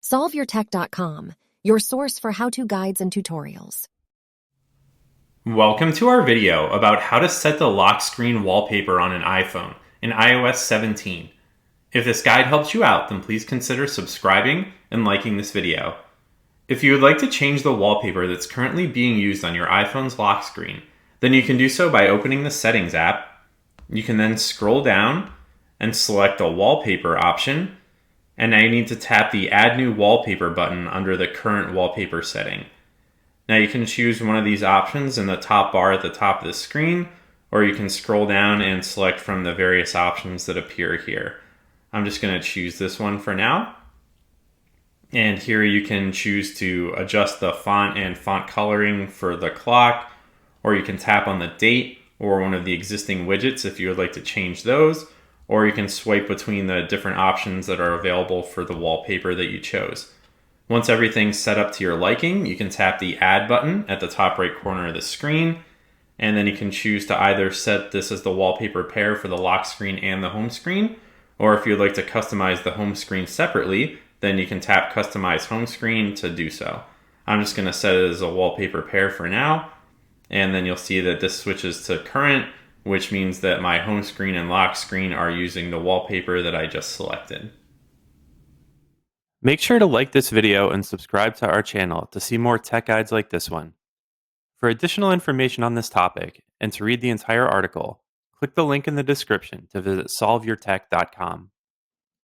SolveYourTech.com, your source for how-to guides and tutorials. Welcome to our video about how to set the lock screen wallpaper on an iPhone in iOS 17. If this guide helps you out, then please consider subscribing and liking this video. If you would like to change the wallpaper that's currently being used on your iPhone's lock screen, then you can do so by opening the Settings app. You can then scroll down and select the Wallpaper option, and now you need to tap the Add New Wallpaper button under the current wallpaper setting. Now you can choose one of these options in the top bar at the top of the screen, or you can scroll down and select from the various options that appear here. I'm just going to choose this one for now. And here you can choose to adjust the font and font coloring for the clock, or you can tap on the date or one of the existing widgets if you would like to change those, or you can swipe between the different options that are available for the wallpaper that you chose. Once everything's set up to your liking, you can tap the Add button at the top right corner of the screen, and then you can choose to either set this as the wallpaper pair for the lock screen and the home screen, or if you'd like to customize the home screen separately, then you can tap Customize Home Screen to do so. I'm just going to set it as a wallpaper pair for now, and then you'll see that this switches to current, which means that my home screen and lock screen are using the wallpaper that I just selected. Make sure to like this video and subscribe to our channel to see more tech guides like this one. For additional information on this topic and to read the entire article, click the link in the description to visit solveyourtech.com.